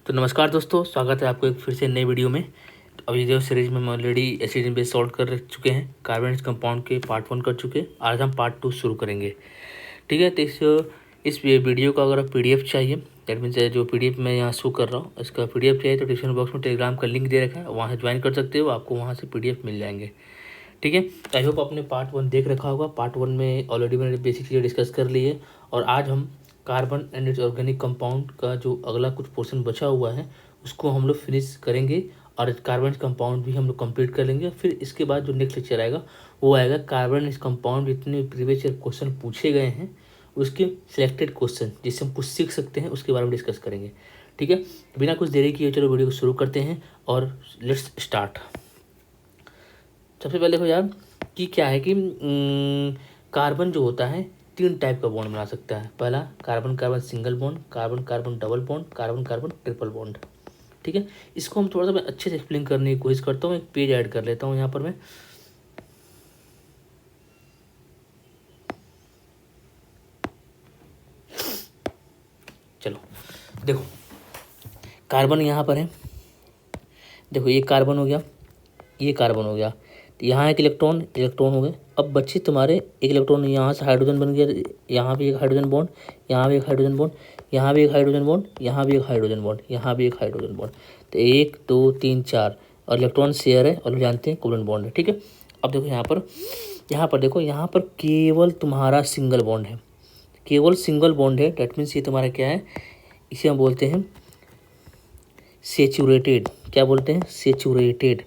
तो नमस्कार दोस्तों, स्वागत है आपको एक फिर से नई वीडियो में। अभी जो सीरीज में हम ऑलरेडी एसिड बेस सॉल्व कर चुके हैं, कार्बोनेट कंपाउंड के पार्ट 1 कर चुके हैं। आज हम पार्ट 2 शुरू करेंगे। ठीक है, तो इस वीडियो का अगर पीडीएफ चाहिए, दैट मीन्स जो पीडीएफ मैं यहाँ शो कर रहा हूँ, इसका पीडीएफ चाहिए तो डिस्क्रिप्शन बॉक्स में टेलीग्राम का लिंक दे रखा है, वहाँ से ज्वाइन कर सकते हो, आपको वहाँ से पीडीएफ मिल जाएंगे। ठीक है, आई होप आपने पार्ट 1 देख रखा होगा। पार्ट 1 में ऑलरेडी मैंने बेसिक चीज़ें डिस्कस कर ली है, और आज हम carbon and it's organic compound का जो अगला कुछ पोर्शन बचा हुआ है उसको हम लोग फिनिश करेंगे, और कार्बन कंपाउंड भी हम लोग कंप्लीट कर लेंगे। फिर इसके बाद जो नेक्स्ट लेक्चर आएगा वो आएगा कार्बन इस कंपाउंड जितने प्रीवियस ईयर क्वेश्चन पूछे गए हैं उसके सिलेक्टेड क्वेश्चन जिससे हम कुछ सीख सकते हैं उसके बारे में डिस्कस करेंगे। ठीक है, बिना कुछ देरी किए चलो वीडियो को शुरू करते हैं और लेट्स स्टार्ट। सबसे पहले देखो यार कि क्या है कि कार्बन जो होता है 3 टाइप का बॉन्ड बना सकता है। पहला carbon carbon single bond, carbon carbon double bond, carbon carbon triple bond. ठीक है, इसको हम थोड़ा सा मैं अच्छे से एक्सप्लेन करने की कोशिश करता हूँ। एक पेज ऐड कर लेता हूँ यहाँ पर मैं। चलो देखो, कार्बन यहाँ पर है, देखो ये कार्बन हो गया, ये कार्बन हो गया, तो यहाँ एक इलेक्ट्रॉन इलेक्ट्रॉन हो गए। अब बच्चे तुम्हारे एक इलेक्ट्रॉन यहाँ से हाइड्रोजन बन गया, यहाँ भी एक हाइड्रोजन बॉन्ड, यहाँ भी एक हाइड्रोजन बॉन्ड, यहाँ भी एक हाइड्रोजन बॉन्ड, यहाँ भी एक हाइड्रोजन बॉन्ड, यहाँ भी एक हाइड्रोजन बॉन्ड। तो 1 2 3 4 और इलेक्ट्रॉन शेयर है और जानते हैं कोवलेंट बॉन्ड है। ठीक है, अब देखो यहाँ पर देखो, यहाँ पर केवल तुम्हारा सिंगल बॉन्ड है, केवल सिंगल बॉन्ड है। डैट मीन्स ये तुम्हारा क्या है, इसे हम बोलते हैं सेचुरेटेड। क्या बोलते हैं? सेचुरेटेड।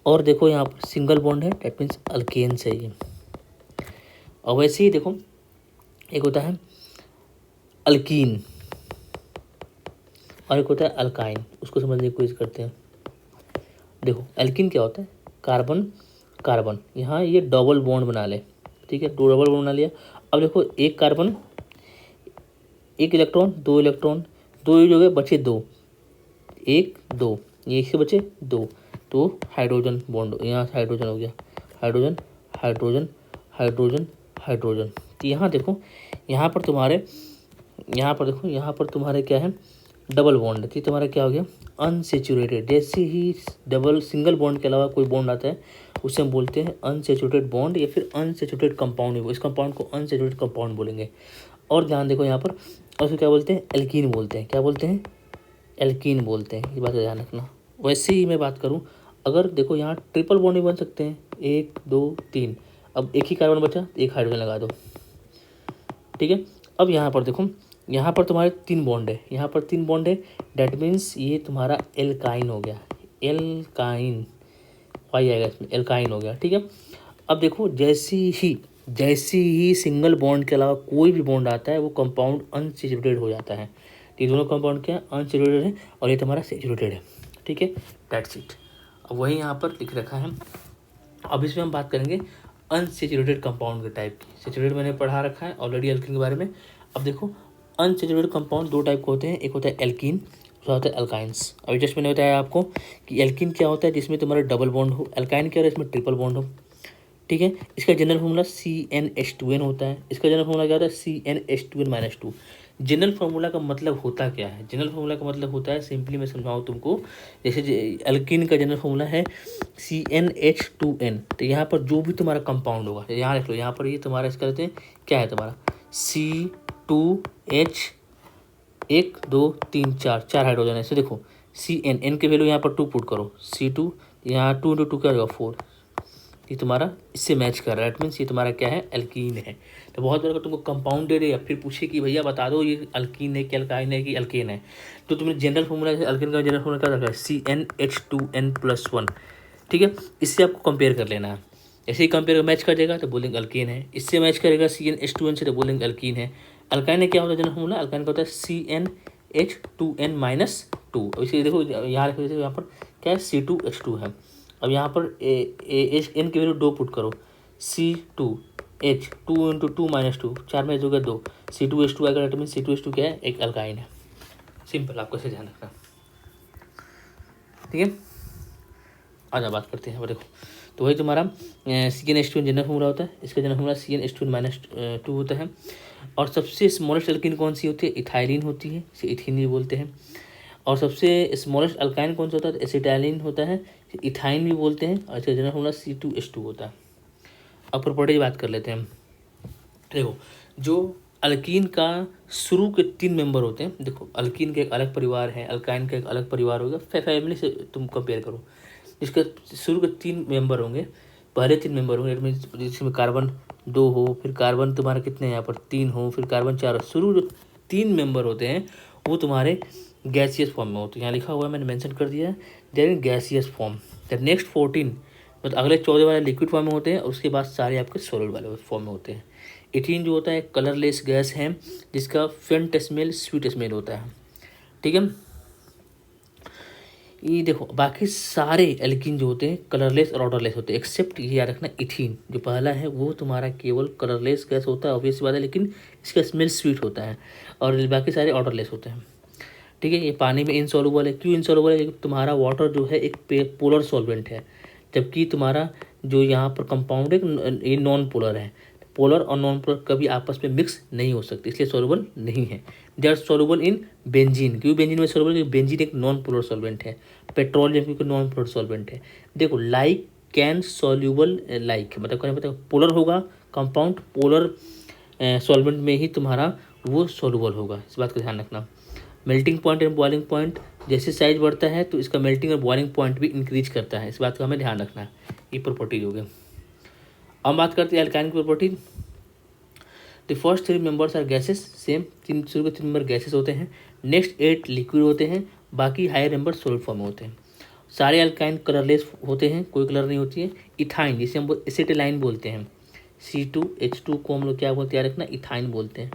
और देखो यहाँ पर सिंगल बॉन्ड है, डैट मीन्स अल्केन से ये। और वैसे ही देखो एक होता है अल्कीन और एक होता है अल्काइन, उसको समझने की कोशिश करते हैं। देखो एल्कीन क्या होता है, कार्बन कार्बन, यहाँ ये डबल बॉन्ड बना ले। ठीक है, 2 डबल बॉन्ड बना लिया। अब देखो एक कार्बन, एक इलेक्ट्रॉन, 2 इलेक्ट्रॉन, 2 यूज हो गए, बचे 2, 1 2, ये इसके बचे 2, तो हाइड्रोजन बॉन्ड यहाँ से हाइड्रोजन हो गया, हाइड्रोजन हाइड्रोजन हाइड्रोजन हाइड्रोजन। तो यहाँ देखो, यहाँ पर तुम्हारे, यहाँ पर देखो, यहाँ पर तुम्हारे क्या है, डबल बॉन्ड। तो तुम्हारा क्या हो गया, अनसेचुरेटेड। जैसे ही डबल सिंगल बॉन्ड के अलावा कोई बॉन्ड आता है उसे हम बोलते हैं अनसेचुरेटेड बॉन्ड या फिर अनसेचुरेटेड कंपाउंड। इस कंपाउंड को अनसेचुरेटेड कंपाउंड बोलेंगे। और ध्यान देखो यहाँ पर, और उसको क्या बोलते हैं, एल्कीन बोलते हैं। क्या बोलते हैं? एल्कीन बोलते हैं। ये बात ध्यान रखना। वैसे ही मैं बात करूँ, अगर देखो यहाँ ट्रिपल बॉन्ड भी बन सकते हैं, 1 2 3। अब एक ही कार्बन बचा, एक हाइड्रोजन लगा दो। ठीक है, अब यहाँ पर देखो, यहाँ पर तुम्हारे 3 बॉन्ड है, यहाँ पर 3 बॉन्ड है, डैट मीन्स ये तुम्हारा एल्काइन हो गया, एल्काइन, वाई आएगा इसमें, एल्काइन हो गया। ठीक है, अब देखो जैसे ही सिंगल बॉन्ड के अलावा कोई भी बॉन्ड आता है वो कंपाउंड अनसेचुरेटेड हो जाता है। तो ये दोनों कंपाउंड क्या है, अनसेचुरेटेड है, और ये तुम्हारा सेचुरेटेड है। ठीक है, दैट्स इट। अब वही यहाँ पर लिख रखा है। अब इसमें हम बात करेंगे अनसेचुरेटेड कंपाउंड के टाइप की। सेचुरेटेड मैंने पढ़ा रखा है ऑलरेडी एल्कीन के बारे में। अब देखो अनसेचुरेटेड कंपाउंड 2 टाइप के होते हैं, एक होता है एल्कीन, दूसरा होता है अल्काइंस। अभी जस्ट मैंने बताया आपको कि एल्कीन क्या होता है, जिसमें तुम्हारा डबल बॉन्ड हो, अल्काइन क्या होता है, इसमें ट्रिपल बॉन्ड हो। ठीक है, इसका जनरल फॉर्मूला CnH2n होता है। इसका जनरल फॉर्मूला क्या होता है, CnH2n-2। जनरल फार्मूला का मतलब होता क्या है? जनरल फार्मूला का मतलब होता है, सिंपली मैं समझाऊँ तुमको, जैसे एल्कीन का जनरल फार्मूला है CnH2n। तो यहाँ पर जो भी तुम्हारा कंपाउंड होगा, यहाँ रख लो, यहाँ पर ये तुम्हारा इसका कहते हैं क्या है, तुम्हारा C2H 1 2 3 4, 4 हाइड्रोजन है। ऐसे देखो Cn के वैल्यू यहाँ पर 2 पुट करो, C2, यहाँ 2 × 2 क्या होगा 4। ये तुम्हारा इससे मैच कर रहा है, इट मीन्स ये तुम्हारा क्या है, एल्कीन है। तो बहुत बार अगर तुमको कंपाउंड दे रहे या फिर पूछे कि भैया बता दो ये अल्कीन है कि अल्काइन है कि अल्केन है, तो तुम्हें जनरल फॉर्मूला, अल्केन का जनरल फॉर्मूला क्या रखा है, CnH2n+1। ठीक है, इससे आपको कंपेयर कर लेना है। ऐसे ही कंपेयर मैच कर देगा तो बोलेंगे अल्केन है, इससे मैच करेगा CnH2n से तो बोलेंगे अल्कीन है। अल्काइन है क्या होता है जनरल फॉर्मूला, अल्काइन का होता है CnH2n-2। अब इसे देखो यहाँ रखो, यहाँ पर क्या है, C2H2 है। अब यहाँ पर एन की वैल्यू 2 पुट करो, C2H 2 × 2 - 2, 4 में होगा 2, C2H2 आएगा। डेट मीन C2H2 क्या है, एक अल्काइन है। सिंपल, आपको इसे ध्यान रखना। ठीक है, आज बात करते हैं। देखो तो वही तुम्हारा CnH2 जनरल फॉर्मूला होता है, इसका जनरल फॉर्मूला CnH2n-2 होता है। और सबसे स्मॉलेस्ट एल्कीन कौन सी होती है, इथाइलिन होती है, इसे इथीन भी बोलते हैं। और सबसे स्मॉलेस्ट अल्काइन कौन सा होता है? एसिटाइलिन होता है, इथाइन भी बोलते हैं, और इसका जनरल फॉर्मूला C2H2 होता है। अब प्रॉपर्टी की बात कर लेते हैं हम। देखो, जो अल्कीन का शुरू के 3 मेंबर होते हैं, देखो अल्कीन का एक अलग परिवार है, अल्काइन का एक अलग परिवार होगा, फैमिली से तुम कंपेयर करो। इसके शुरू के 3 मेंबर होंगे, पहले 3 मेंबर होंगे, जिसमें कार्बन 2 हो, फिर कार्बन तुम्हारा कितने हैं यहाँ पर 3 हो, फिर कार्बन 4 हो। शुरू जो 3 मेंबर होते हैं वो तुम्हारे गैसियस फॉर्म में होते हैं। यहाँ लिखा हुआ है, मैंने मेंशन कर दिया है, there in gaseous form. The next 14 मतलब अगले 14 वाले लिक्विड फॉर्म में होते हैं, और उसके बाद सारे आपके सॉलिड वाले फॉर्म में होते हैं। एथीन जो होता है कलरलेस गैस है, जिसका फेंट स्मेल स्वीट स्मेल होता है। ठीक है, ये देखो बाकी सारे एल्कीन जो होते हैं कलरलेस और ऑर्डरलेस होते हैं, एक्सेप्ट ये याद रखना इथीन जो पहला है वो तुम्हारा केवल कलरलेस गैस होता है, ऑब्वियस बात है, लेकिन इसका स्मेल स्वीट होता है, और बाकी सारे ऑर्डरलेस होते हैं। ठीक है, ये पानी में इनसॉल्युबल है। क्यों इनसॉल्युबल है? क्योंकि तुम्हारा वाटर जो है एक पोलर सॉल्वेंट है, जबकि तुम्हारा जो यहाँ पर कंपाउंड है ये नॉन पोलर है। पोलर और नॉन पोलर कभी आपस में मिक्स नहीं हो सकते, इसलिए सॉल्युबल नहीं है। They are soluble in benzene. क्यों बेंजीन में सॉल्युबल? क्योंकि बेंजीन एक नॉन पोलर सॉल्वेंट है। पेट्रोलियम क्योंकि नॉन पोलर सॉल्वेंट है। देखो लाइक कैन सॉल्युबल लाइक मतलब क्या पता, पोलर होगा कंपाउंड, पोलर सॉल्वेंट में ही तुम्हारा वो सॉल्युबल होगा, इस बात का ध्यान रखना। Melting point and boiling point, जैसे साइज बढ़ता है तो इसका मेल्टिंग और बॉइलिंग पॉइंट भी इंक्रीज करता है, इस बात का हमें ध्यान रखना है। ये प्रॉपर्टीज हो गई। अब बात करते हैं अल्काइन की property. The first 3 members are gases, same शुरू के 3 मेंबर गैसेस होते हैं। नेक्स्ट 8 लिक्विड होते हैं, बाकी हायर नंबर सॉलिड फॉर्म में होते हैं। सारे अल्काइन कलरलेस होते हैं, कोई कलर नहीं होती है। इथाइन जिसे हम एसिटिलाइन बोलते हैं, C2H2 को हम लोग क्या बोलते हैं याद रखना, इथाइन बोलते हैं।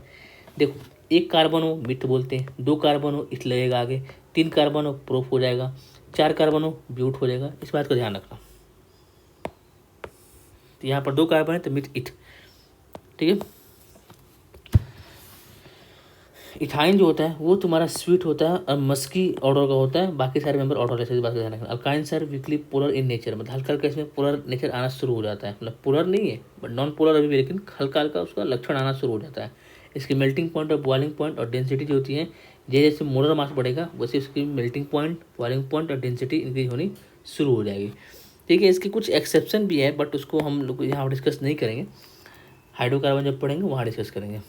देखो एक कार्बन हो मिथ बोलते हैं, 2 कार्बन हो इथ लगेगा आगे, 3 कार्बन हो प्रोप हो जाएगा, 4 कार्बन हो ब्यूट हो जाएगा, इस बात का ध्यान रखना। तो यहाँ पर 2 कार्बन है तो मिथ इथ। ठीक है, इथाइन जो होता है वो तुम्हारा स्वीट होता है और मस्की ऑर्डर का होता है, बाकी सारे मेंबर ऑर्डर ऐसे, इस बात का ध्यान रखना। Alkyne sir weekly polar in nature, मतलब हल्का हल्का इसमें पोलर नेचर आना शुरू हो जाता है, मतलब पोलर नहीं है बट नॉन पोलर अभी भी, लेकिन हल्का हल्का उसका लक्षण आना शुरू हो जाता है। इसकी मेल्टिंग पॉइंट और बॉइलिंग पॉइंट और डेंसिटी जो होती है, जैसे मोलर मास बढ़ेगा वैसे उसकी मेल्टिंग पॉइंट, बॉइलिंग पॉइंट और डेंसिटी इंक्रीज होनी शुरू हो जाएगी। ठीक है, इसकी कुछ एक्सेप्शन भी है बट उसको हम लोग यहाँ डिस्कस नहीं करेंगे, हाइड्रोकार्बन जब पढ़ेंगे वहाँ डिस्कस करेंगे।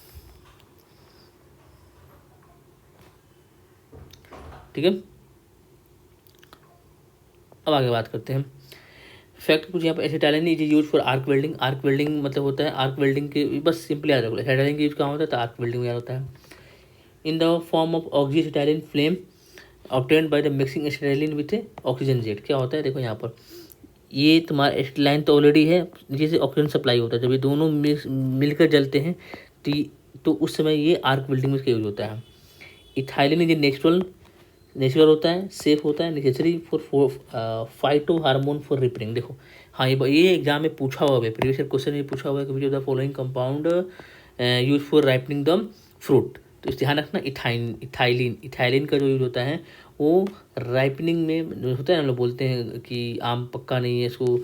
ठीक है, अब आगे बात करते हैं फैक्ट कुछ यहाँ पर। Acetylene is use for arc welding. Arc welding मतलब होता है आर्क वेल्डिंग के, बस सिंपली याद रखो एसिटाइलिन का यूज कहाँ होता है तो आर्क वेल्डिंग में याद होता है। In the form of oxyacetylene flame obtained by the mixing acetylene with oxygen jet. क्या होता है देखो यहाँ पर, ये तुम्हारा एसिटाइलिन तो ऑलरेडी है, जिसे ऑक्सीजन सप्लाई होता है, जब ये दोनों मिलकर जलते हैं तो उस समय ये आर्क वेल्डिंग में इसका यूज होता है। इथाइलिन इज नेचुरल होता है, सेफ होता है, necessary for phyto hormone for repairing. देखो हाँ ये एग्जाम में पूछा हुआ है, प्रीवियस ईयर क्वेश्चन में पूछा हुआ है कि which of the following compound use for ripening the fruit. तो इस ध्यान रखना इथाइलिन का जो यूज होता है वो राइपनिंग में जो होता है, हम लोग बोलते हैं कि आम पक्का नहीं है, इसको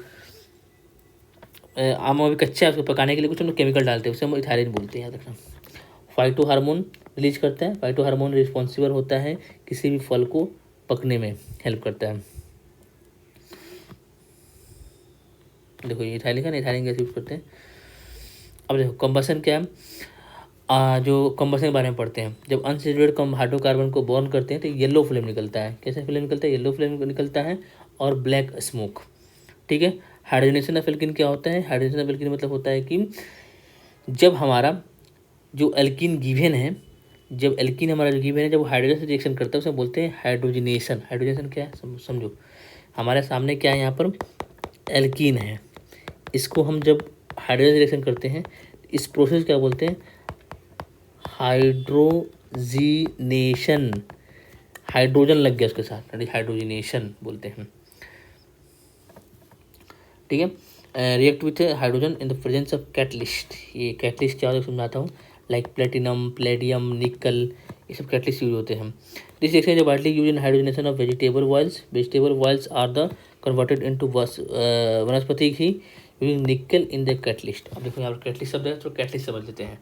आम अभी कच्चा है, उसको पकाने के लिए कुछ हम लोग केमिकल डालते हैं, उसे हम इथाइलिन बोलते हैं, याद रखना। फाइटो हार्मोन रिलीज करता है, फाइटो हार्मोन रिस्पॉन्सिबल होता है किसी भी फल को पकने में हेल्प करता है। देखो ये इथाइलिन का ना, इथाइलिन गैस यूज करते हैं। अब देखो कंबसन क्या है, जो कंबसन के बारे में पढ़ते हैं, जब अनसैचुरेटेड हाइड्रोकार्बन को बर्न करते हैं तो येलो फ्लेम निकलता है। कैसे फ्लेम निकलता है? येलो फ्लेम निकलता है और ब्लैक स्मोक। ठीक है, हाइड्रोजनेशन ऑफ एल्कीन क्या होता है? हाइड्रोजनेशन ऑफ एल्कीन मतलब होता है कि जब हमारा जो एल्कीन गिवन है, जब एल्कीन हमारा जो गिवन है, जब वो हाइड्रोजन से रिएक्शन करता है उसे बोलते हैं हाइड्रोजनेशन। हाइड्रोजनेशन क्या है समझो, हमारे सामने क्या है, यहाँ पर एल्कीन है, इसको हम जब हाइड्रोजन रिएक्शन करते हैं इस प्रोसेस क्या बोलते हैं? हाइड्रोजिनेशन। हाइड्रोजन लग गया उसके साथ, हाइड्रोजिनेशन बोलते हैं। ठीक है, react with hydrogen in the presence of catalyst. ये कैटलिस्ट क्या होता है समझाता हूँ, लाइक प्लेटिनम, प्लेडियम, निकल, ये सब कैटलिस्ट यूज होते हैं। This reaction is widely use in hydrogenation of vegetable oils. Vegetable oils are the converted into vanaspati ghee using निकल इन द कैटलिस्ट। अब देखो यहाँ पर कैटलिस्ट शब्द है तो कैटलिस्ट समझ लेते हैं।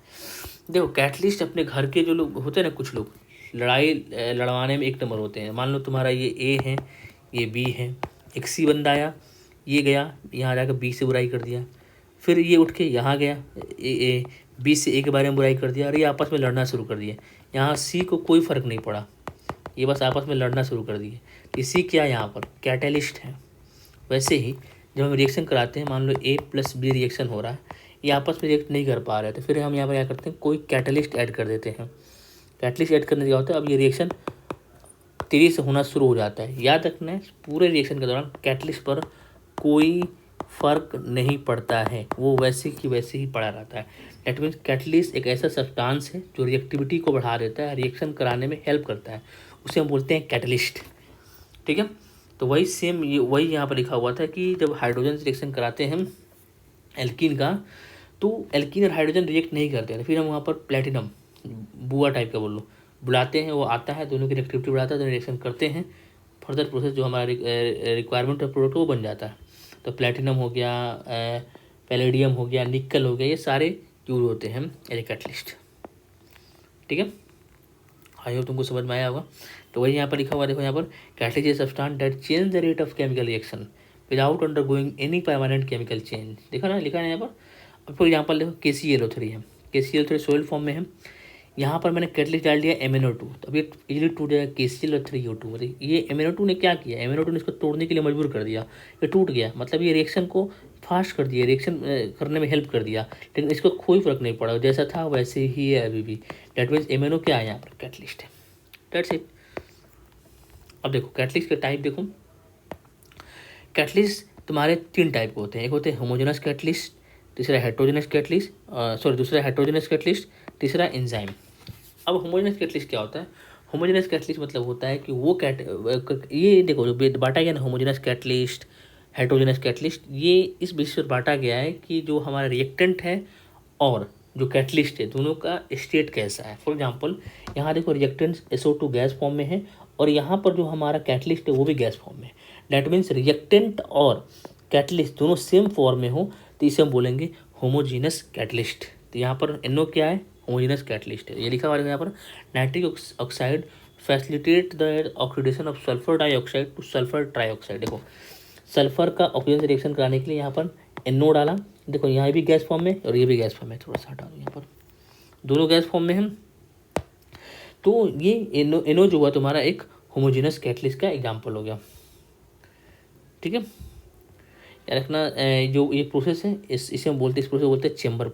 देखो कैटलिस्ट अपने घर के जो लोग होते हैं ना, कुछ लोग लड़ाई लड़वाने में एक नंबर होते हैं। मान लो तुम्हारा ये ए है, ये बी है, एक सी बंदा आया, ये गया यहाँ जाकर बी से बुराई कर दिया, फिर ये उठ के यहाँ गया बी से ए के बारे में बुराई कर दिया और ये आपस में लड़ना शुरू कर दिया। यहाँ सी को कोई फ़र्क नहीं पड़ा, ये बस आपस में लड़ना शुरू कर दिए। इसी क्या यहाँ पर कैटलिस्ट है। वैसे ही जब हम रिएक्शन कराते हैं, मान लो ए प्लस बी रिएक्शन हो रहा है, ये आपस में रिएक्ट नहीं कर पा रहे, तो फिर हम यहाँ पर क्या करते हैं, कोई कैटलिस्ट ऐड कर देते हैं। कैटलिस्ट ऐड करने से क्या होता है, अब ये रिएक्शन तेज़ी से होना शुरू हो जाता है। याद रखना है पूरे रिएक्शन के दौरान कैटलिस्ट पर कोई फ़र्क नहीं पड़ता है, वो वैसे की वैसे ही पड़ा रहता है। डेट मीन्स कैटलिस्ट एक ऐसा सब्सटेंस है जो रिएक्टिविटी को बढ़ा देता है, रिएक्शन कराने में हेल्प करता है, उसे हम बोलते हैं कैटलिस्ट। ठीक है, तो वही सेम वही यहाँ पर लिखा हुआ था कि जब हाइड्रोजन से रिएक्शन कराते हैं हम एल्कीन का, तो एल्कीन और हाइड्रोजन रिएक्ट नहीं करते हैं, फिर हम वहाँ पर प्लेटिनम बुआ टाइप का बुलाते हैं, वो आता है, दोनों की रिएक्टिविटी बढ़ाता है, दोनों रिएक्शन करते हैं, फर्दर प्रोसेस जो हमारा रिक्वायरमेंट ऑफ प्रोडक्ट वो बन जाता है। तो प्लेटिनम हो गया, पैलेडियम हो गया, निकल हो गया, ये सारे यूज होते हैं एज कैटलिस्ट। ठीक है, आई होप तुमको समझ में आया होगा। तो वही यहाँ पर लिखा हुआ, देखो यहाँ पर catalyst is substance that change the rate of chemical reaction without undergoing any permanent chemical change. देखा ना, लिखा है यहाँ पर। अब फॉर एग्जाम्पल देखो KClO3 है, KClO3 सोइल फॉर्म में है, यहाँ पर मैंने कैटलिस्ट डाल दिया MnO2, तो अब ये इजीली टूट जाएगा KClO3O2। मतलब ये MnO2 ने क्या किया, MnO2 ने इसको तोड़ने के लिए मजबूर कर दिया, ये टूट गया, मतलब ये रिएक्शन को फास्ट कर दिया, रिएक्शन करने में हेल्प कर दिया, लेकिन इसको कोई फ़र्क नहीं पड़ा, जैसा था वैसे ही है अभी भी। डेट मीन्स MnO क्या है, यहाँ पर कैटलिस्ट है। That's it. अब देखो कैटलिस्ट के टाइप देखो, कैटलिस्ट तुम्हारे 3 टाइप के होते हैं। एक होते हैं होमोजेनस कैटलिस्ट, तीसरा हेट्रोजेनस कैटलिस्ट, दूसरा हेट्रोजेनस कैटलिस्ट, तीसरा एंजाइम। अब होमोजेनस कैटलिस्ट क्या होता है, होमोजेनस कैटलिस्ट मतलब होता है कि वो ये देखो जो बांटा गया ना, होमोजेनस कैटलिस्ट, हेट्रोजेनस कैटलिस्ट, ये इस बेसिस पर बांटा गया है कि जो हमारा रिएक्टेंट है और जो कैटलिस्ट है दोनों का स्टेट कैसा है। फॉर एग्जांपल यहाँ देखो रिएक्टेंट SO2 गैस फॉर्म में है और यहाँ पर जो हमारा कैटलिस्ट है वो भी गैस फॉर्म में है। डैट मीन्स रिएक्टेंट और कैटलिस्ट दोनों सेम फॉर्म में हो तो इसे हम बोलेंगे होमोजीनस कैटलिस्ट। तो यहाँ पर NO क्या है, होमोजीनस कैटलिस्ट है। ये लिखा हुआ है यहाँ पर, nitric oxide facilitate the oxidation of sulphur dioxide two sulphur trioxide. देखो सल्फर का ऑक्सीजन से रिएक्शन कराने के लिए यहाँ पर NO डाला, देखो यहाँ भी गैस फॉर्म में और ये भी गैस फॉर्म में, थोड़ा सा हटा दो, यहाँ पर दोनों गैस फॉर्म में हैं। तो ये NO जो हुआ तुम्हारा एक होमोजीनस कैटलिस्ट का एग्जाम्पल हो गया। ठीक है, रखना जो ये प्रोसेस है इसे हम बोलते हैं, इस प्रोसेस को बोलते हैं चेम्बर,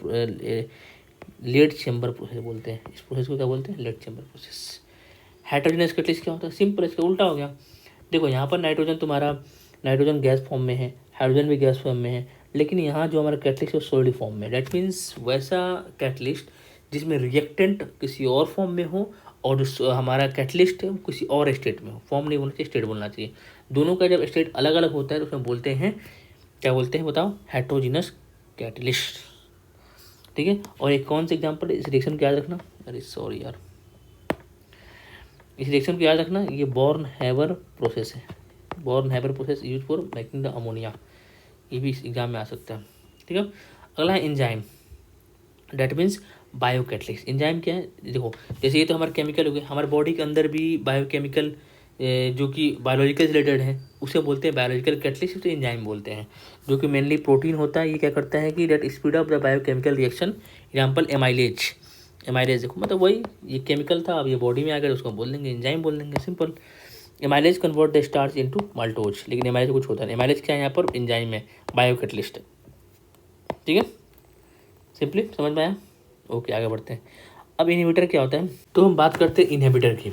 लेड चेम्बर प्रोसेस बोलते हैं। इस प्रोसेस को क्या बोलते हैं, lead chamber process. Heterogeneous catalyst क्या होता है, सिंपल, इसका उल्टा हो गया। देखो यहाँ पर नाइट्रोजन गैस फॉर्म में है, हाइड्रोजन भी गैस फॉर्म में है, लेकिन यहाँ जो हमारा कैटलिस्ट है सॉलिड फॉर्म में। डेट मीन्स वैसा कैटलिस्ट जिसमें रिएक्टेंट किसी और फॉर्म में हो और जो हमारा कैटलिस्ट है किसी और स्टेट में हो। फॉर्म नहीं बोलना चाहिए, स्टेट बोलना चाहिए। दोनों का जब स्टेट अलग अलग होता है तो उसमें बोलते हैं, क्या बोलते हैं बताओ, हेट्रोजीनस कैटलिस्ट। ठीक है, और एक कौन सा एग्जांपल है, इस रिएक्शन को याद रखना, अरे सॉरी यार, इस रिएक्शन को याद रखना, ये बॉर्न हैबर प्रोसेस है। Born Haber process use for making the ammonia, ये भी इस एग्जाम में आ सकता है। ठीक है, अगला है enzyme, that means bio catalyst. Enzyme क्या है, देखो जैसे ये तो हमारे केमिकल हो गए, हमारे बॉडी के अंदर भी बायोकेमिकल जो कि बायोलॉजिकल रिलेटेड है उसे बोलते हैं बायोलॉजिकल कैटलिस्ट, तो एंजाइम बोलते हैं। जो कि मेनली प्रोटीन होता है, ये क्या करता है कि that speed up the biochemical reaction. Example amylase, amylase देखो मतलब वही ये केमिकल था, अब ये बॉडी में आ गया, उसको बोल देंगे एंजाइम बोल देंगे, simple. Amylase convert the starch into maltose, लेकिन एमाइलेज कुछ होता है, एमाइलेज क्या है यहाँ पर, एंजाइम है, बायो कैटलिस्ट है। ठीक है, सिंपली समझ में आया। ओके, आगे बढ़ते हैं। अब इनहिबिटर क्या होता है, तो हम बात करते हैं इनहिबिटर की।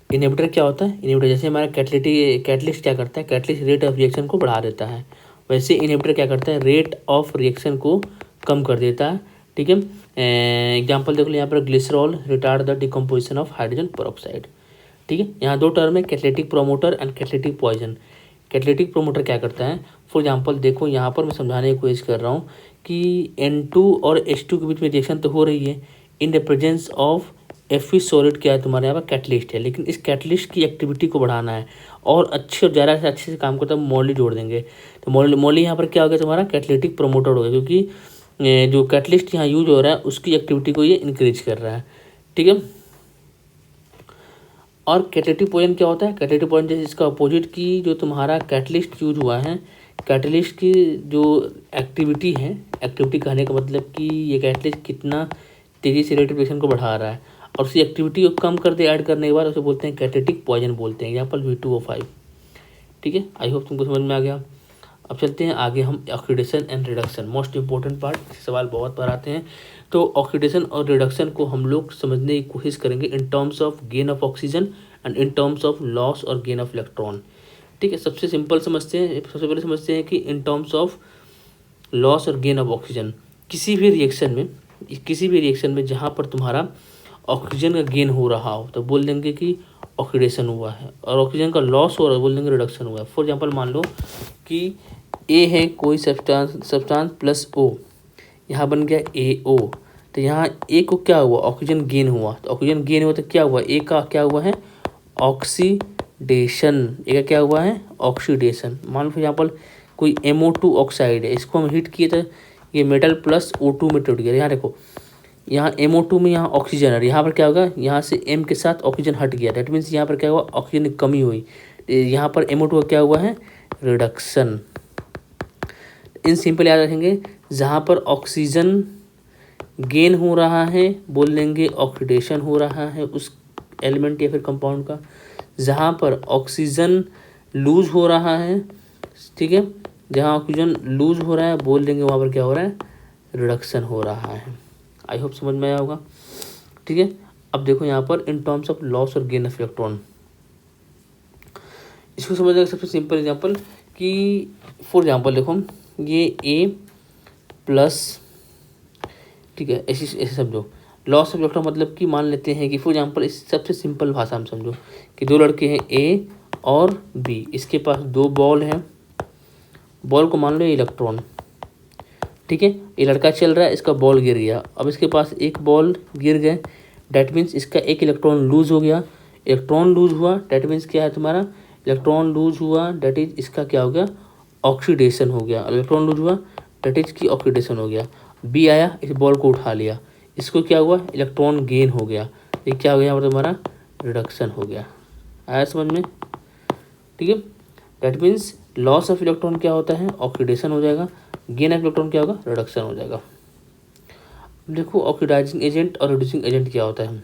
इनहिबिटर क्या होता है, इनहिबिटर जैसे हमारा कैटलिस्ट क्या करता है, कैटलिस्ट रेट ऑफ रिएक्शन को बढ़ा देता है, वैसे इनहिबिटर क्या करता है, रेट ऑफ रिएक्शन को कम कर देता है। ठीक है, एग्जांपल देख लो यहाँ पर, glycerol retard the decomposition of hydrogen peroxide. ठीक है, यहाँ 2 टर्म है, catalytic promoter and catalytic poison. Catalytic promoter क्या करता है, फॉर एग्जांपल देखो यहाँ पर मैं समझाने की कोशिश कर रहा हूँ कि N2 और H2 के बीच में रिएक्शन तो हो रही है in the presence of Fe solid, क्या है तुम्हारे यहाँ पर कैटलिस्ट है, लेकिन इस कैटलिस्ट की एक्टिविटी को बढ़ाना है और अच्छे और ज़्यादा से अच्छे से काम करता है, मोली जोड़ देंगे। तो मोली यहाँ पर क्या हो गया तुम्हारा, कैटलिटिक प्रोमोटर हो गया, क्योंकि जो कैटलिस्ट यहाँ यूज हो रहा है उसकी एक्टिविटी को ये इंक्रीज कर रहा है। ठीक है, और कैटेटिव पॉइजन क्या होता है? कैटेटिव पॉइजन जैसे इसका अपोजिट की जो तुम्हारा कैटलिस्ट यूज हुआ है, कैटलिस्ट की जो एक्टिविटी है, एक्टिविटी कहने का मतलब कि ये कैटलिस्ट कितना तेज़ी से रिएक्शन को बढ़ा रहा है और उसी एक्टिविटी को कम कर दे ऐड करने के बाद उसे बोलते हैं कैटेटिक पॉइजन बोलते हैं, एग्जाम्पल V2O5। ठीक है, आई होप तुमको समझ में आ गया। अब चलते हैं आगे हम oxidation and reduction, most important part, सवाल बहुत बार आते हैं। तो ऑक्सीडेशन और रिडक्शन को हम लोग समझने की कोशिश करेंगे in terms of gain of oxygen and in terms of loss और गेन ऑफ इलेक्ट्रॉन। ठीक है, सबसे सिंपल समझते हैं, सबसे पहले समझते हैं कि इन टर्म्स ऑफ लॉस और गेन ऑफ ऑक्सीजन, किसी भी रिएक्शन में जहाँ पर तुम्हारा ऑक्सीजन का गेन हो रहा हो तो बोल देंगे कि ऑक्सीडेशन हुआ है, और ऑक्सीजन का लॉस हो रहा है बोल देंगे रिडक्शन हुआ है। फॉर एग्जांपल मान लो कि ए है कोई सब्सटेंस प्लस ओ, यहाँ बन गया AO, तो यहाँ ए को क्या हुआ? ऑक्सीजन गेन हुआ। तो ऑक्सीजन गेन हुआ तो क्या हुआ? ए का क्या हुआ है? ऑक्सीडेशन। ए का क्या हुआ है? ऑक्सीडेशन। मान लो फॉर एग्जाम्पल कोई MO2 ऑक्साइड है, इसको हम हीट किए तो ये मेटल प्लस O2 में टूट गया। यहाँ देखो, यहाँ MO2 में यहाँ ऑक्सीजन है, यहाँ पर क्या होगा? यहाँ से M के साथ ऑक्सीजन हट गया, दैट मीन्स यहाँ पर क्या हुआ? ऑक्सीजन की कमी हुई। यहाँ पर MO2 का क्या हुआ है? रिडक्शन। इन सिंपल याद रखेंगे, जहाँ पर ऑक्सीजन गेन हो रहा है बोल देंगे ऑक्सीडेशन हो रहा है उस एलिमेंट या फिर कंपाउंड का। जहाँ पर ऑक्सीजन लूज हो रहा है, ठीक है, जहाँ ऑक्सीजन लूज हो रहा है बोल देंगे वहाँ पर क्या हो रहा है? रिडक्शन हो रहा है। आई होप समझ में आया होगा। ठीक है, अब देखो यहाँ पर इन टर्म्स ऑफ लॉस और गेन ऑफ इलेक्ट्रॉन, इसको समझने का सबसे सिंपल एग्जांपल कि फॉर एग्जांपल देखो ये A प्लस, ठीक है, ऐसे समझो लॉस ऑफ इलेक्ट्रॉन मतलब कि मान लेते हैं कि फॉर एग्जांपल इस सबसे सिंपल भाषा में समझो कि दो लड़के हैं A और B, इसके पास दो बॉल हैं, बॉल को मान लो इलेक्ट्रॉन, ठीक है, ये लड़का चल रहा है, इसका बॉल गिर गया, अब इसके पास एक बॉल गिर गए, डैट मीन्स इसका एक इलेक्ट्रॉन लूज हो गया। इलेक्ट्रॉन लूज हुआ डैट मीन्स क्या है तुम्हारा? इलेक्ट्रॉन लूज हुआ डैट इज इसका क्या हो गया? ऑक्सीडेशन हो गया। इलेक्ट्रॉन लूज हुआ डैट इज की ऑक्सीडेशन हो गया। B आया, इस बॉल को उठा लिया, इसको क्या हुआ? इलेक्ट्रॉन गेन हो गया, ये क्या हो गया यहाँ पर तुम्हारा? रिडक्शन हो गया। आया समझ में? ठीक है, that means loss of electron क्या होता है? ऑक्सीडेशन हो जाएगा, गेन ऑफ इलेक्ट्रॉन क्या होगा? रिडक्शन हो जाएगा। देखो ऑक्सीडाइजिंग एजेंट और रिड्यूसिंग एजेंट क्या होता है।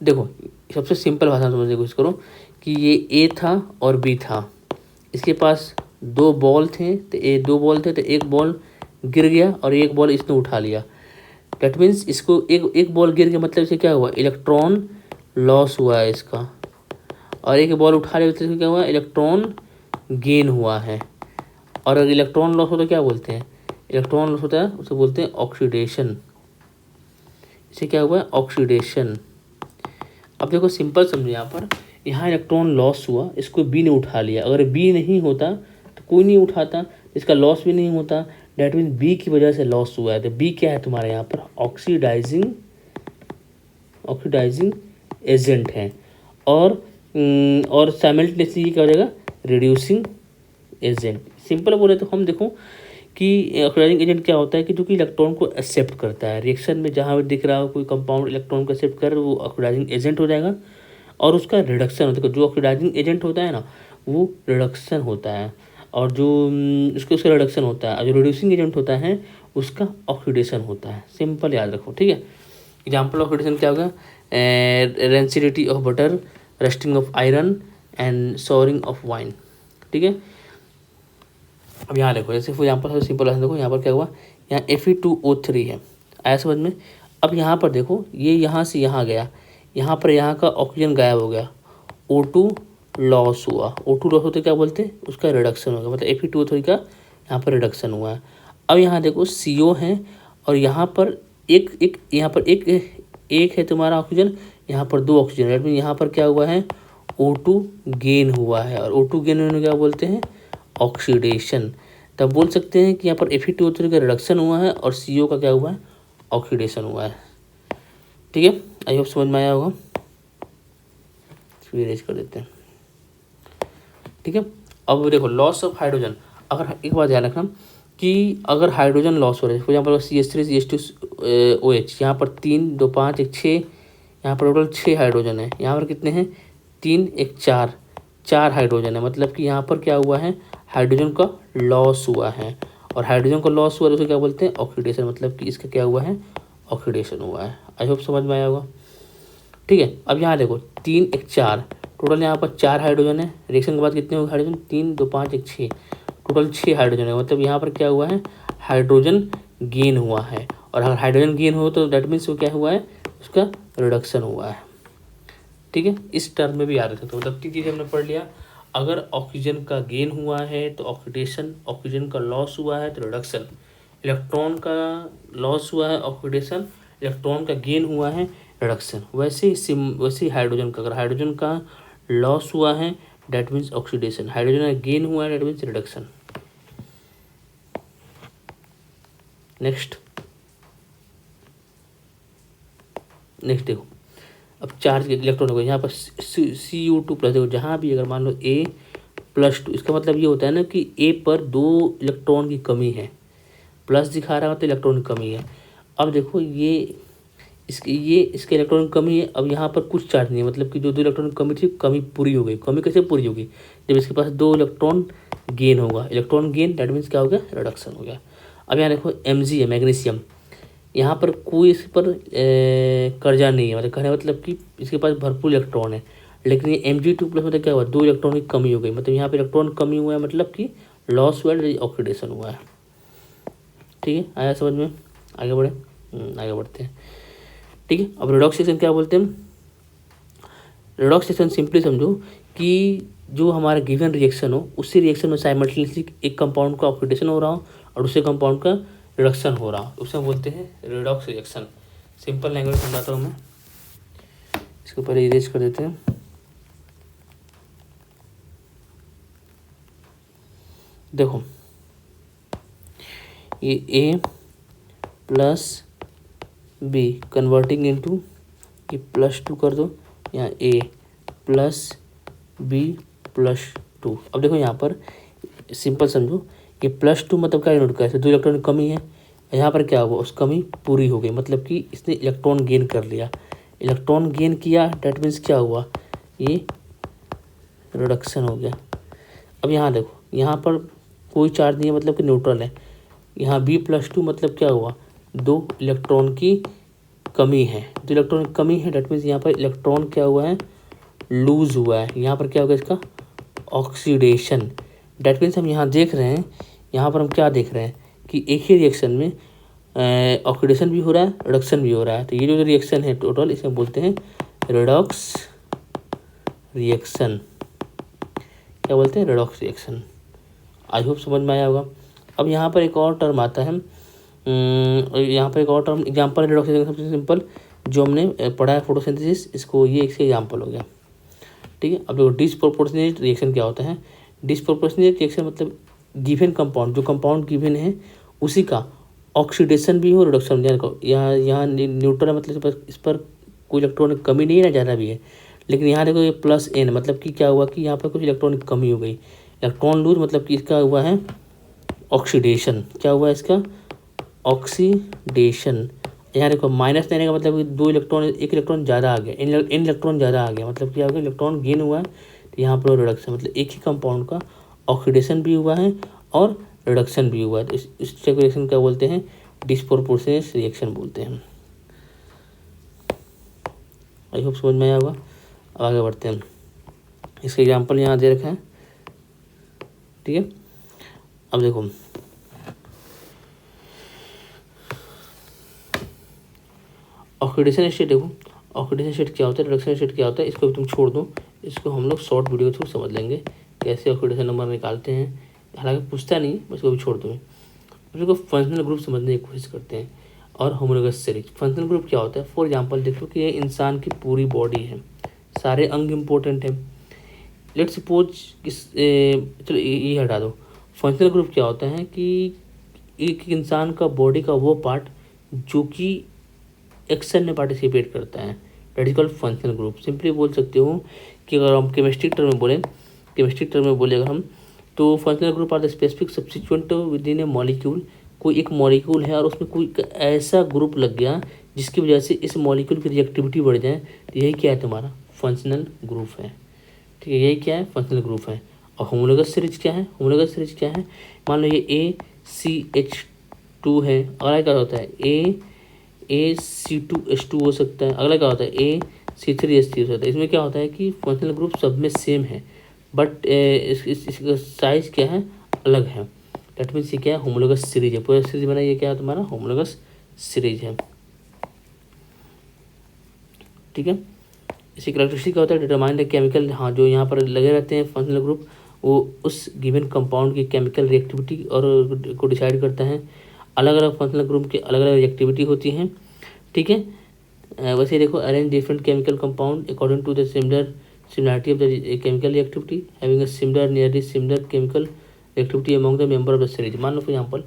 देखो सबसे सिंपल भाषा में समझने की कोशिश करो कि ये A था और B था, इसके पास दो बॉल थे, तो एक बॉल गिर गया और एक बॉल इसने उठा लिया, डैट मीन्स इसको एक बॉल गिर गया मतलब इसे क्या हुआ? इलेक्ट्रॉन लॉस हुआ है इसका, और एक बॉल उठा लिया मतलब क्या हुआ? इलेक्ट्रॉन गेन हुआ है। और अगर इलेक्ट्रॉन लॉस हो तो क्या बोलते हैं? इलेक्ट्रॉन लॉस होता है उसे बोलते हैं ऑक्सीडेशन। इसे क्या हुआ है? ऑक्सीडेशन। अब देखो सिंपल समझो, यहाँ इलेक्ट्रॉन लॉस हुआ, इसको B ने उठा लिया, अगर B नहीं होता तो कोई नहीं उठाता, इसका लॉस भी नहीं होता, डैट मीन B की वजह से लॉस हुआ है। तो B क्या है तुम्हारे यहाँ पर? ऑक्सीडाइजिंग एजेंट है। और साइमल्टेनियसली क्या हो जाएगा? Reducing agent. सिंपल बोले तो हम देखो कि ऑक्सीडाइजिंग एजेंट क्या होता है कि जो कि इलेक्ट्रॉन को एक्सेप्ट करता है, रिएक्शन में जहाँ भी दिख रहा हो कोई कंपाउंड इलेक्ट्रॉन को एक्सेप्ट कर वो ऑक्सीडाइजिंग एजेंट हो जाएगा, और उसका रिडक्शन होता है। जो ऑक्सीडाइजिंग एजेंट होता है ना वो रिडक्शन होता है, और जो उसका रिडक्शन होता है, और जो रिड्यूसिंग एजेंट होता है उसका ऑक्सीडेशन होता है। सिंपल याद रखो, ठीक है। एग्जाम्पल ऑक्सीडेशन क्या होगा? Rancidity of butter, rusting of iron and souring of wine, ठीक है। अब यहाँ देखो, जैसे फॉर एग्जाम्पल सिंपल देखो यहाँ पर क्या हुआ? यहाँ Fe2O3 है, आया समझ में? अब यहाँ पर देखो ये यहाँ से यहाँ गया, यहाँ पर यहाँ का ऑक्सीजन गायब हो गया, O2 लॉस हुआ। O2 लॉस होते क्या बोलते हैं? उसका रिडक्शन होगा, मतलब Fe2O3 का यहाँ पर रिडक्शन हुआ है। अब यहाँ देखो CO है, और यहाँ पर एक है तुम्हारा ऑक्सीजन, यहाँ पर दो ऑक्सीजन, दैट मीन यहाँ पर क्या हुआ है? O2 गेन हुआ है, और O2 गेन होने क्या बोलते हैं? ऑक्सीडेशन। तब बोल सकते हैं कि यहाँ पर Fe2O3 का रिडक्शन हुआ है और CO का क्या हुआ है? ऑक्सीडेशन हुआ है। ठीक है, आई होप समझ में आया होगा। इरेज कर देते हैं, ठीक है। अब देखो लॉस ऑफ हाइड्रोजन, अगर एक बात ध्यान रखना कि अगर हाइड्रोजन लॉस हो रहा है, for example CH3 CH2 OH, यहाँ पर 3 2 5 1 6, यहाँ पर टोटल 6 हाइड्रोजन है, यहाँ पर कितने हैं 3 1 4, 4 हाइड्रोजन है। मतलब कि यहाँ पर क्या हुआ है, हाइड्रोजन का लॉस हुआ है, और हाइड्रोजन का लॉस हुआ तो उसे क्या बोलते हैं ऑक्सीडेशन। मतलब कि इसका क्या हुआ है ऑक्सीडेशन हुआ है। आई होप समझ में आया होगा। ठीक है, अब यहाँ देखो 3 1 4, टोटल यहाँ पर 4 हाइड्रोजन है। रिएक्शन के बाद कितने हो हाइड्रोजन 3 2 5 1 6, टोटल 6 हाइड्रोजन है। मतलब यहाँ पर क्या हुआ है हाइड्रोजन गेन हुआ है, और अगर हाइड्रोजन गेन हो तो दैट मीन्स वो क्या हुआ है उसका रिडक्शन हुआ है। ठीक है, इस टर्म में भी याद रखें। तो मतलब 3 चीज़ें हमने पढ़ लिया। अगर ऑक्सीजन का गेन हुआ है तो ऑक्सीडेशन, ऑक्सीजन का लॉस हुआ है तो रिडक्शन, इलेक्ट्रॉन का लॉस हुआ है ऑक्सीडेशन, इलेक्ट्रॉन का गेन हुआ है रिडक्शन। वैसे ही हाइड्रोजन का, अगर हाइड्रोजन का लॉस हुआ है डेट मीन्स ऑक्सीडेशन, हाइड्रोजन का गेन हुआ है डेट मीन्स रिडक्शन। नेक्स्ट देखो, अब चार्ज इलेक्ट्रॉन हो यहाँ पर Cu2 प्लस। देखो जहाँ भी अगर मान लो A+2, इसका मतलब ये होता है ना कि A पर 2 इलेक्ट्रॉन की कमी है, प्लस दिखा रहा है तो इलेक्ट्रॉन की कमी है। अब देखो ये इसके इलेक्ट्रॉन की कमी है। अब यहाँ पर कुछ चार्ज नहीं है, मतलब कि जो 2 इलेक्ट्रॉन की कमी थी कमी पूरी हो गई। कमी कैसे पूरी होगी, जब इसके पास 2 इलेक्ट्रॉन गेन होगा। इलेक्ट्रॉन गेन दैट मीन्स क्या हो गया रिडक्शन हो गया। अब यहाँ देखो Mg है मैग्नीशियम, यहाँ पर कोई इस पर कर्जा नहीं है, मतलब कहने मतलब कि इसके पास भरपूर इलेक्ट्रॉन है। लेकिन ये Mg2 प्लस मतलब क्या हुआ 2 इलेक्ट्रॉन की कमी हो गई। मतलब यहाँ पे इलेक्ट्रॉन कमी हुआ है, मतलब कि लॉस हुआ है, ऑक्सीडेशन हुआ है। ठीक है, आया समझ में। आगे बढ़े, आगे बढ़ते हैं। ठीक है, अब रिडॉक्स रिएक्शन क्या बोलते हैं। रिडॉक्स रिएक्शन सिंपली समझो कि जो हमारा गिवन रिएक्शन हो उसी रिएक्शन में साइमल्टेनियसली एक कंपाउंड का ऑक्सीडेशन हो रहा हो और दूसरे कंपाउंड का रिडक्शन हो रहा हो, उसे बोलते हैं रिडॉक्स रिएक्शन। सिंपल लैंग्वेज समझाता हूँ मैं, इसको पहले इरेज कर देते हैं। देखो ये A plus B converting into ये +2 कर दो, यहाँ A प्लस B+2। अब देखो यहाँ पर सिंपल समझो, ये +2 मतलब क्या यूनिट का है, 2 इलेक्ट्रॉन की कमी है। यहाँ पर क्या हुआ उस कमी पूरी हो गई, मतलब कि इसने इलेक्ट्रॉन गेन कर लिया। इलेक्ट्रॉन गेन किया डेट मीन्स क्या हुआ ये रिडक्शन हो गया। अब यहाँ देखो यहाँ पर कोई चार्ज नहीं है, मतलब कि न्यूट्रल है। यहाँ B+2 मतलब क्या हुआ 2 इलेक्ट्रॉन की कमी है, 2 इलेक्ट्रॉन की कमी है डेट मीन्स यहाँ पर इलेक्ट्रॉन क्या हुआ है लूज हुआ है। यहाँ पर क्या होगा इसका ऑक्सीडेशन। डेट मीन्स हम यहाँ देख रहे हैं, यहाँ पर हम क्या देख रहे हैं कि एक ही रिएक्शन में ऑक्सीडेशन भी हो रहा है रिडक्शन भी हो रहा है। तो ये जो रिएक्शन है टोटल इसे बोलते हैं रिडॉक्स रिएक्शन। क्या बोलते हैं रिडॉक्स रिएक्शन। आई होप समझ में आया होगा। अब यहाँ पर एक और टर्म आता है, यहाँ पर एक और टर्म एग्जाम्पल है रिडॉक्स रिएक्शन। सबसे सिंपल जो हमने पढ़ा है फोटोसिंथेसिस, इसको ये इसके एग्जाम्पल हो गया। ठीक है, अब देखो डिस्प्रोपोर्शनेट रिएक्शन क्या होता है। डिस्प्रोपोर्शनेट रिएक्शन मतलब गिवन कंपाउंड, जो कंपाउंड गिवन है उसी का ऑक्सीडेशन भी हो रिडक्शन भी। यहाँ न्यूट्रल है, मतलब इस पर कोई इलेक्ट्रॉन की कमी नहीं है ना ज़्यादा भी है। लेकिन यहाँ देखो ये +n मतलब कि क्या हुआ कि यहाँ पर कुछ इलेक्ट्रॉन की कमी हो गई। इलेक्ट्रॉन लूज मतलब कि इसका हुआ है ऑक्सीडेशन। क्या हुआ है इसका ऑक्सीडेशन। यहाँ देखो -9 का मतलब 2 इलेक्ट्रॉन, 1 इलेक्ट्रॉन ज़्यादा आ गया, इन इलेक्ट्रॉन ज़्यादा आ गया, मतलब क्या हो गया इलेक्ट्रॉन गेन हुआ है। तो यहाँ पर रिडक्शन मतलब एक ही कंपाउंड का ऑक्सीडेशन भी हुआ है और रिडक्शन भी हुआ है। तो इस रिएक्शन क्या बोलते हैं डिस्प्रोपोर्शनेट रिएक्शन बोलते हैं। आई होप समझ में आया होगा। अब आगे बढ़ते हैं, इसका एग्जाम्पल यहाँ दे रखा है। ठीक है, अब देखो ऑक्सीडेशन स्टेट। देखो ऑक्सीडेशन स्टेट क्या होता है, रिडक्शन स्टेट क्या होता है, इसको भी तुम छोड़ दो, इसको हम लोग शॉर्ट वीडियो के थ्रू समझ लेंगे कैसे ऑक्सीडेशन नंबर निकालते हैं। हालांकि पूछता नहीं, बस इसको भी छोड़ दो। उसको फंक्शनल ग्रुप समझने की कोशिश करते हैं और होमोलोगस सीरीज। फंक्शनल ग्रुप क्या होता है, फॉर एग्जांपल देखो कि ये इंसान की पूरी बॉडी है, सारे अंग इम्पोर्टेंट हैं। लेट्स सपोज चलो ये हटा दो। फंक्शनल ग्रुप क्या होता है कि एक इंसान का बॉडी का वो पार्ट जो कि एक्शन में पार्टिसिपेट करता है, that is called functional group. Simply बोल सकते हो कि अगर हम केमिस्ट्री टर्म में बोले अगर हम, तो functional group are the specific substituent within a molecule. कोई एक मॉलिक्यूल है और उसमें कोई ऐसा ग्रुप लग गया जिसकी वजह से इस मॉलिक्यूल की रिएक्टिविटी बढ़ जाए, तो यही क्या है तुम्हारा फंक्शनल ग्रुप है। ठीक है, यही क्या है फंक्शनल ग्रुप है। और होमोलोगस सीरीज क्या है, होमोलोगस सीरीज क्या है, मान लो ये ACH2 है, अगला क्या होता है AC2H2 हो सकता है, अगला क्या होता है AC3H3 हो सकता है। इसमें क्या होता है कि फंक्शनल ग्रुप सब में सेम है, बट इसका साइज क्या है अलग है। डेट मीन्स ये क्या है होमोलोगस सीरीज है, पूरा सीरीज बना, ये क्या है तुम्हारा होमोलोगस सीरीज है। ठीक है, इसी कैरेक्टरिस्टिक क्या होता है, डिटरमाइन द केमिकल, हाँ जो यहाँ पर लगे रहते हैं फंक्शनल ग्रुप, वो उस गिवन कंपाउंड की केमिकल रिएक्टिविटी और को डिसाइड करता है। अलग अलग फंक्शनल ग्रुप की अलग अलग रिएक्टिविटी होती हैं। ठीक है, वैसे देखो arrange different chemical compound according to the similarity of the chemical reactivity having a similar nearly similar chemical reactivity among the member of the series. मान लो फॉर एग्जांपल,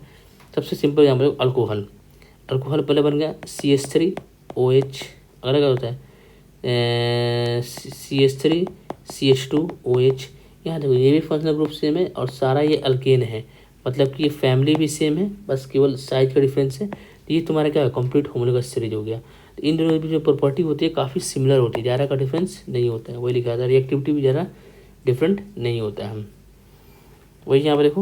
सबसे सिंपल एग्जांपल अल्कोहल, अल्कोहल पहले बन गया CH3OH, अगला क्या होता है CH3CH2OH। यहाँ देखो ये भी फंक्शनल ग्रुप सेम है और सारा ये अल्केन है, मतलब कि ये फैमिली भी सेम है, बस केवल साइज का डिफरेंस है। तो ये तुम्हारा क्या है कंप्लीट होमोलोगस सीरीज हो गया। तो इन दोनों की जो प्रॉपर्टी होती है काफ़ी सिमिलर होती है, ज़्यादा का डिफरेंस नहीं होता है। वही लिखा था रिएक्टिविटी भी ज़्यादा डिफरेंट नहीं होता है। वही यहाँ पर देखो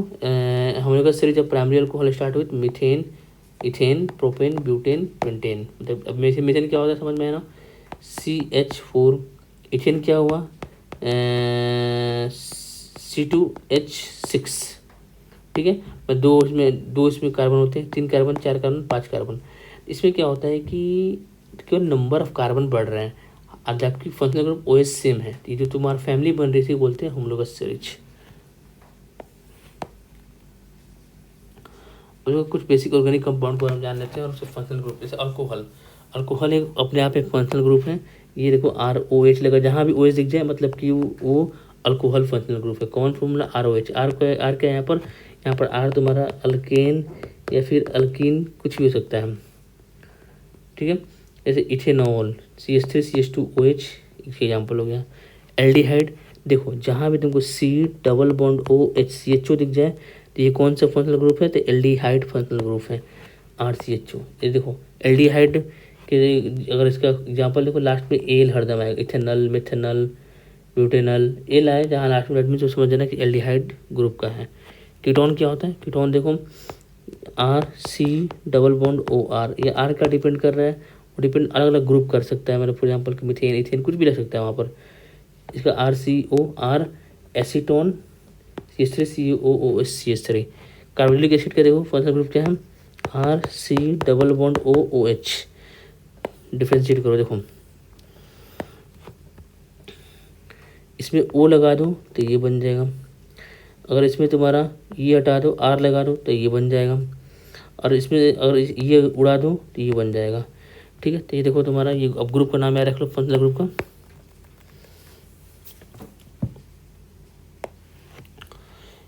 homologous series of primary alcohol start with methane, ethane, propane, butane, pentane. मतलब अब मीथेन क्या होता है समझ में है ना, CH4, इथेन क्या हुआ C2H6। ठीक है, दो इसमें कार्बन होते हैं, 3 कार्बन, 4 कार्बन, 5 कार्बन। इसमें क्या होता है कि केवल नंबर ऑफ कार्बन बढ़ रहे हैं, जबकि फंक्शनल ग्रुप OH सेम है। ये जो तुम्हारा फैमिली बन रही थी बोलते हैं होमोलोगस सीरीज। कुछ बेसिक ऑर्गेनिक कंपाउंड को हम जान लेते हैं और उससे फंक्शनल ग्रुप, जैसे अल्कोहल, अल्कोहल एक अपने आप एक फंक्शनल ग्रुप है। ये देखो ROH लगा, जहाँ भी OH दिख जाए मतलब कि वो अल्कोहल फंक्शनल ग्रुप है। कौन फॉर्मूला ROH, आर क्या है यहाँ पर R तुम्हारा अल्केन या फिर अल्कीन कुछ भी हो सकता है। ठीक है, जैसे इथेनॉल CH3CH2OH एग्जाम्पल हो गया। एल्डिहाइड देखो जहाँ भी तुमको C double bond OH CHO दिख जाए तो ये कौन सा फंक्शनल ग्रुप है, तो एल्डिहाइड फंक्शनल ग्रुप है RCHO। ये देखो एल्डिहाइड के अगर इसका एग्जांपल देखो लास्ट में एल हरदम आएगा, इथेनॉल, मिथेनॉल, ब्यूटेनॉल, एल आए जहाँ लास्ट में एडमिट, तो समझ जाना कि एल्डिहाइड ग्रुप का है। कीटोन क्या होता है, कीटोन देखो RC डबल बॉन्ड OR, ये R का डिपेंड कर रहा है, वो डिपेंड अलग अलग ग्रुप कर सकता है। मतलब फॉर एग्जाम्पल मिथेन, इथेन कुछ भी लग सकता है वहाँ पर। इसका RCOR acetone, CH3COOH, carboxylic acid का देखो फंक्शनल ग्रुप क्या है RC double bond OOH। Differentiate करो, देखो इसमें O लगा दो तो ये बन जाएगा, अगर इसमें तुम्हारा ये हटा दो R लगा दो तो ये बन जाएगा, और इसमें अगर ये उड़ा दो तो ये बन जाएगा। ठीक है, तो ये देखो तुम्हारा ये अब ग्रुप का नाम याद रख लो फंक्शनल ग्रुप का।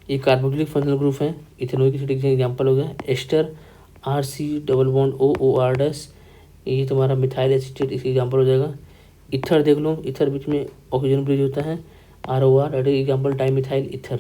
ये कार्बोक्सिलिक फंक्शनल ग्रुप है, इथेनोइक एसिड एग्जाम्पल हो गया। Ester RC double bond OOR, ये तुम्हारा मिथाइल एसीटेट इसका एग्जाम्पल हो जाएगा। इथर देख लो, इथर बीच में ऑक्सीजन ब्रिज होता है ROR, example di methyl ether.